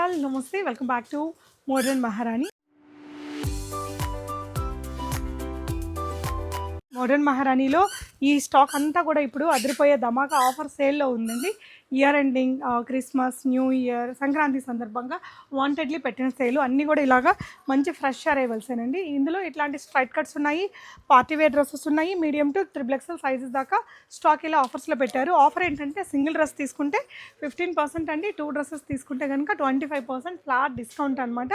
All నమస్తే, welcome back to modern మహారాణి. Modern మహారాణిలో ఈ స్టాక్ అంతా కూడా ఇప్పుడు అదిరిపోయే ధమాకా ఆఫర్ సేల్లో ఉందండి. Year ending, Christmas, new year, Sankranti సందర్భంగా వాంటెడ్లీ పెట్టిన సేలు అన్నీ కూడా ఇలాగా మంచి ఫ్రెష్ అరైవల్సేనండి. ఇందులో ఇట్లాంటి స్ట్రైట్ కట్స్ ఉన్నాయి, పార్టీ వేర్ డ్రెస్సెస్ ఉన్నాయి, మీడియం టు XXL సైజెస్ దాకా స్టాక్ ఇలా ఆఫర్స్లో పెట్టారు. ఆఫర్ ఏంటంటే సింగిల్ డ్రెస్ తీసుకుంటే 15% అండి, 2 డ్రెస్సెస్ తీసుకుంటే కనుక 25% ఫ్లాట్ డిస్కౌంట్ అనమాట.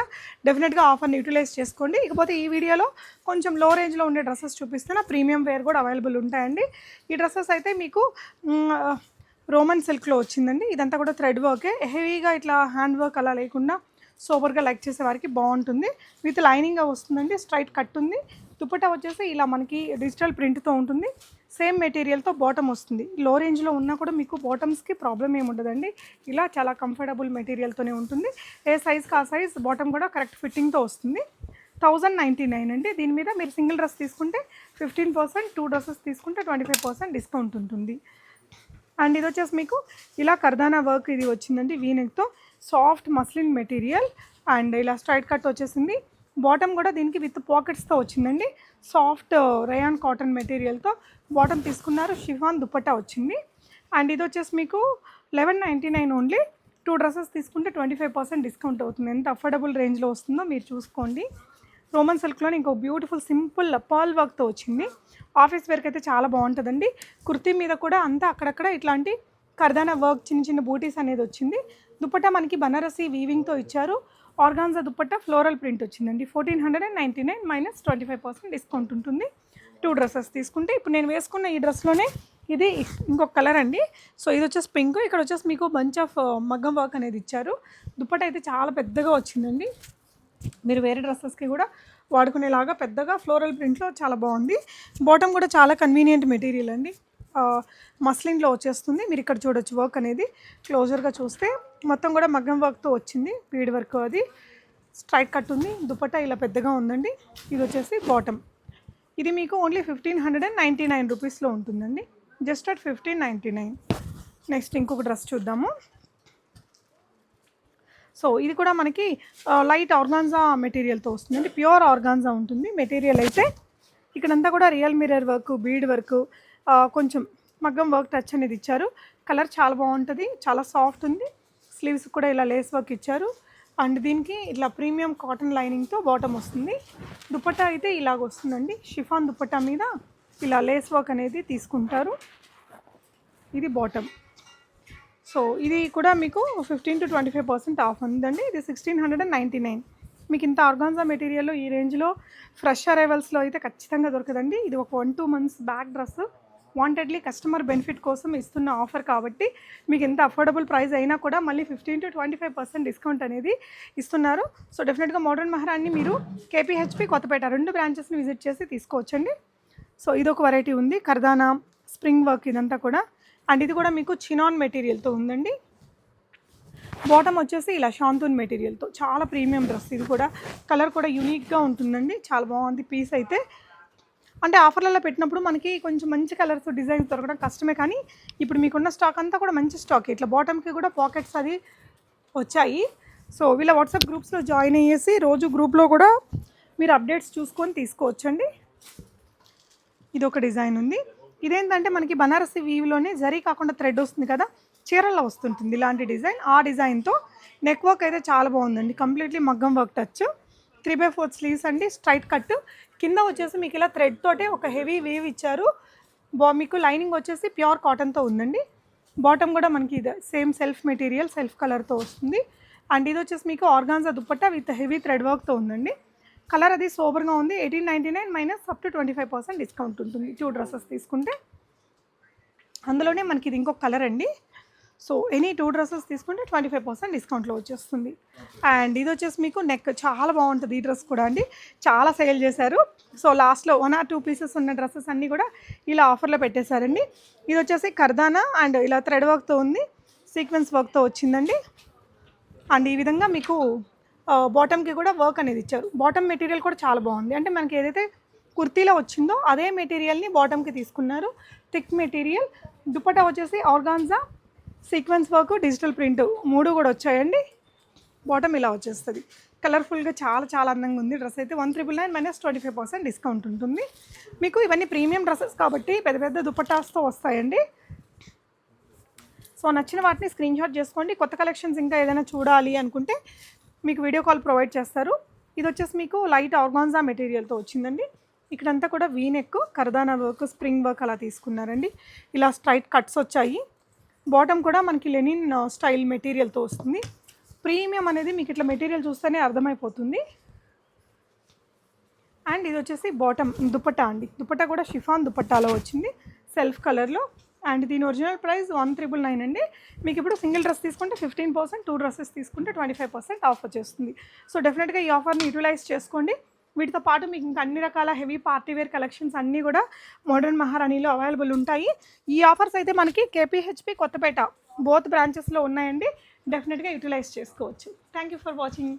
డెఫినెట్గా ఆఫర్ని యూటిలైజ్ చేసుకోండి. ఇకపోతే ఈ వీడియోలో కొంచెం లో రేంజ్లో ఉండే డ్రెస్సెస్ చూపిస్తున్నా, ప్రీమియం వేర్ కూడా అవైలబుల్ ఉంటాయండి. ఈ డ్రెస్సెస్ అయితే మీకు రోమన్ సిల్క్లో వచ్చిందండి. ఇదంతా కూడా థ్రెడ్ వర్కే, హెవీగా ఇట్లా హ్యాండ్ వర్క్ అలా లేకుండా సూపర్గా లైక్ చేసే వారికి బాగుంటుంది. విత్ లైనింగ్గా వస్తుందండి, స్ట్రైట్ కట్ ఉంది. దుపట్టా వచ్చేసి ఇలా మనకి డిజిటల్ ప్రింట్తో ఉంటుంది. సేమ్ మెటీరియల్తో బాటమ్ వస్తుంది. లో రేంజ్లో ఉన్నా కూడా మీకు బాటమ్స్కి ప్రాబ్లం ఏమి ఉండదండి. ఇలా చాలా కంఫర్టబుల్ మెటీరియల్తోనే ఉంటుంది. ఏ సైజ్కి ఆ సైజ్ బాటమ్ కూడా కరెక్ట్ ఫిట్టింగ్తో వస్తుంది. 1099 అండి. దీని మీద మీరు సింగిల్ డ్రెస్ తీసుకుంటే 15%, 2 డ్రెస్సెస్ తీసుకుంటే 25% డిస్కౌంట్ ఉంటుంది. అండ్ ఇది వచ్చేసి మీకు ఇలా కర్దానా వర్క్ ఇది వచ్చిందండి, వీనెక్తో సాఫ్ట్ మస్లిన్ మెటీరియల్. అండ్ ఇలా స్ట్రైట్ కట్ వచ్చేసింది. బాటమ్ కూడా దీనికి విత్ పాకెట్స్తో వచ్చిందండి. సాఫ్ట్ రయాన్ కాటన్ మెటీరియల్తో బాటమ్ తీసుకున్నారు. షిఫాన్ దుపట్టా వచ్చింది. అండ్ ఇది వచ్చేసి మీకు 1199 ఓన్లీ. 2 డ్రెస్సెస్ తీసుకుంటే 25% డిస్కౌంట్ అవుతుంది. ఎంత అఫోర్డబుల్ రేంజ్లో వస్తుందో మీరు చూసుకోండి. రోమన్ సిల్క్లోని ఇంకో బ్యూటిఫుల్ సింపుల్ పర్ల్ వర్క్తో వచ్చింది. ఆఫీస్ వేర్కి అయితే చాలా బాగుంటుందండి. కుర్తీ మీద కూడా అంతా అక్కడక్కడ ఇట్లాంటి కర్దానా వర్క్, చిన్న చిన్న బూటీస్ అనేది వచ్చింది. దుపట్టా మనకి బనారసి వీవింగ్తో ఇచ్చారు. ఆర్గాన్జా దుపట్టా ఫ్లోరల్ ప్రింట్ వచ్చిందండి. 1499 మైనస్ 25% డిస్కౌంట్ ఉంటుంది. 2 డ్రెస్సెస్ తీసుకుంటే ఇప్పుడు నేను వేసుకున్న ఈ డ్రెస్లోనే ఇది ఇంకొక కలర్ అండి. సో ఇది వచ్చేసి పింక్, ఇక్కడ వచ్చేసి మీకు బంచ్ ఆఫ్ మగ్గం వర్క్ అనేది ఇచ్చారు. దుపట్టా అయితే చాలా పెద్దగా వచ్చిందండి. మీరు వేరే డ్రెస్సెస్కి కూడా వాడుకునేలాగా పెద్దగా ఫ్లోరల్ ప్రింట్లో చాలా బాగుంది. బాటమ్ కూడా చాలా కన్వీనియంట్ మెటీరియల్ అండి, మస్లిన్లో వచ్చేస్తుంది. మీరు ఇక్కడ చూడొచ్చు వర్క్ అనేది క్లోజర్గా చూస్తే మొత్తం కూడా మగ్గం వర్క్తో వచ్చింది. బీడ్ వర్క్ అది స్ట్రైట్ కట్ ఉంది. దుపట్టా ఇలా పెద్దగా ఉందండి. ఇది వచ్చేసి బాటమ్. ఇది మీకు ఓన్లీ 1599 రూపీస్లో ఉంటుందండి, జస్ట్ అట్ 1599. నెక్స్ట్ ఇంకొక డ్రెస్ చూద్దాము. సో ఇది కూడా మనకి లైట్ ఆర్గాన్జా మెటీరియల్తో వస్తుందండి. ప్యూర్ ఆర్గాన్జా ఉంటుంది మెటీరియల్ అయితే. ఇక్కడంతా కూడా real mirror work, bead work, కొంచెం మగ్గం వర్క్ టచ్ అనేది ఇచ్చారు. కలర్ చాలా బాగుంటుంది, చాలా సాఫ్ట్ ఉంది. స్లీవ్స్ కూడా ఇలా లేస్ వర్క్ ఇచ్చారు. అండ్ దీనికి ఇట్లా ప్రీమియం కాటన్ లైనింగ్తో బాటమ్ వస్తుంది. దుపట్టా అయితే ఇలాగ వస్తుందండి. షిఫాన్ దుపట్టా మీద ఇలా లేస్ వర్క్ అనేది తీసుకుంటారు. ఇది బాటమ్. సో ఇది కూడా మీకు 15 to 25% ఆఫ్ ఉందండి. ఇది 1699. మీకు ఇంత ఆర్గాన్జా మెటీరియల్లో ఈ రేంజ్లో ఫ్రెష్ అరైవల్స్లో అయితే ఖచ్చితంగా దొరకదండి. ఇది ఒక 1-2 months back dress, wantedly customer benefit కోసం ఇస్తున్న ఆఫర్ కాబట్టి మీకు ఎంత అఫోర్డబుల్ ప్రైస్ అయినా కూడా మళ్ళీ 15 to 25% డిస్కౌంట్ అనేది ఇస్తున్నారు. సో డెఫినెట్గా మోడర్న్ మహారాణి మీరు KPHP, కొత్తపేట 2 బ్రాంచెస్ని విజిట్ చేసి తీసుకోవచ్చండి. సో ఇదొక వెరైటీ ఉంది, కర్దానా స్ప్రింగ్ వర్క్ ఇదంతా కూడా. అండ్ ఇది కూడా మీకు చినాన్ మెటీరియల్తో ఉందండి. బాటమ్ వచ్చేసి ఇలా షాంతూన్ మెటీరియల్తో చాలా ప్రీమియం డ్రెస్. ఇది కూడా కలర్ కూడా యూనిక్గా ఉంటుందండి, చాలా బాగుంది పీస్ అయితే. అంటే ఆఫర్లలో పెట్టినప్పుడు మనకి కొంచెం మంచి కలర్స్, డిజైన్స్ దొరకడం కష్టమే, కానీ ఇప్పుడు మీకున్న స్టాక్ అంతా కూడా మంచి స్టాక్. ఇట్లా బాటమ్కి కూడా పాకెట్స్ అది వచ్చాయి. సో వీళ్ళ వాట్సాప్ గ్రూప్స్లో జాయిన్ అయ్యేసి రోజు గ్రూప్లో కూడా మీరు అప్డేట్స్ చూసుకొని తీసుకోవచ్చండి. ఇది ఒక డిజైన్ ఉంది. ఇదేంటంటే మనకి బనారసి వీవ్లోనే జరీ కాకుండా థ్రెడ్ వస్తుంది కదా, చీరల్లో వస్తుంటుంది ఇలాంటి డిజైన్. ఆ డిజైన్తో నెక్ వర్క్ అయితే చాలా బాగుందండి, కంప్లీట్లీ మగ్గం వర్క్ టచ్. 3/4 స్లీవ్స్ అండి, స్ట్రైట్ కట్. కింద వచ్చేసి మీకు ఇలా థ్రెడ్ తోటే ఒక హెవీ వీవ్ ఇచ్చారు. మీకు లైనింగ్ వచ్చేసి ప్యూర్ కాటన్తో ఉందండి. బాటమ్ కూడా మనకి ఇది సేమ్ సెల్ఫ్ మెటీరియల్, సెల్ఫ్ కలర్తో వస్తుంది. అండ్ ఇది వచ్చేసి మీకు organza dupatta with heavy thread వర్క్తో ఉందండి. కలర్ అది సూపర్గా ఉంది. 1899 మైనస్ అప్ టు 25% డిస్కౌంట్ ఉంటుంది 2 డ్రెస్సెస్ తీసుకుంటే. అందులోనే మనకి ఇది ఇంకొక కలర్ అండి. సో ఎనీ 2 డ్రెస్సెస్ తీసుకుంటే 25% డిస్కౌంట్లో వచ్చేస్తుంది. అండ్ ఇది వచ్చేసి మీకు నెక్ చాలా బాగుంటుంది. ఈ డ్రెస్ కూడా అండి చాలా సేల్ చేశారు. సో లాస్ట్లో 1 or 2 పీసెస్ ఉన్న డ్రెస్సెస్ అన్నీ కూడా ఇలా ఆఫర్లో పెట్టేశారండి. ఇది వచ్చేసి కర్దానా అండ్ ఇలా థ్రెడ్ వర్క్తో ఉంది, సీక్వెన్స్ వర్క్తో వచ్చిందండి. అండ్ ఈ విధంగా మీకు బాటమ్కి కూడా వర్క్ అనేది ఇచ్చారు. బాటమ్ మెటీరియల్ కూడా చాలా బాగుంది. అంటే మనకి ఏదైతే కుర్తీలో వచ్చిందో అదే మెటీరియల్ని బాటమ్కి తీసుకున్నారు. Thick material. దుపట్టా వచ్చేసి organza, sequence work, digital print 3 కూడా వచ్చాయండి. బాటమ్ ఇలా వచ్చేస్తుంది. కలర్ఫుల్గా చాలా చాలా అందంగా ఉంది. డ్రెస్ అయితే 1,999 -25% డిస్కౌంట్ ఉంటుంది. మీకు ఇవన్నీ ప్రీమియం డ్రెస్సెస్ కాబట్టి పెద్ద పెద్ద దుపట్టాస్తో వస్తాయండి. సో నచ్చిన వాటిని స్క్రీన్ షాట్ చేసుకోండి. కొత్త కలెక్షన్స్ ఇంకా ఏదైనా చూడాలి అనుకుంటే మీకు వీడియో కాల్ ప్రొవైడ్ చేస్తారు. ఇది వచ్చేసి మీకు లైట్ ఆర్గాన్జా మెటీరియల్తో వచ్చిందండి. ఇక్కడంతా కూడా వీ నెక్, కర్దానా వర్క్, స్ప్రింగ్ వర్క్ అలా తీసుకున్నారండి. ఇలా స్ట్రైట్ కట్స్ వచ్చాయి. బాటమ్ కూడా మనకి లెనిన్ స్టైల్ మెటీరియల్తో వస్తుంది. ప్రీమియం అనేది మీకు ఇట్లా మెటీరియల్ చూస్తేనే అర్థమైపోతుంది. అండ్ ఇది వచ్చేసి బాటమ్ దుపట్టా అండి. దుపట్టా కూడా షిఫాన్ దుపట్టాలో వచ్చింది, సెల్ఫ్ కలర్లో. అండ్ దీని ఒరిజినల్ ప్రైస్ 1,999 అండి. మీకు ఇప్పుడు సింగిల్ డ్రెస్ తీసుకుంటే 15%, 2 డ్రెస్సెస్ తీసుకుంటే 25% ఆఫ్ వచ్చేస్తుంది. సో డెఫినెట్గా ఈ ఆఫర్ని యూటిలైజ్ చేసుకోండి. వీటితో పాటు మీకు ఇంకా అన్ని రకాల హెవీ పార్టీవేర్ కలెక్షన్స్ అన్నీ కూడా మోడర్న్ మహారాణిలో అవైలబుల్ ఉంటాయి. ఈ ఆఫర్స్ అయితే మనకి కేపీహెచ్పి, కొత్తపేట బోత్ బ్రాంచెస్లో ఉన్నాయండి. డెఫినెట్గా యూటిలైజ్ చేసుకోవచ్చు. Thank you for watching.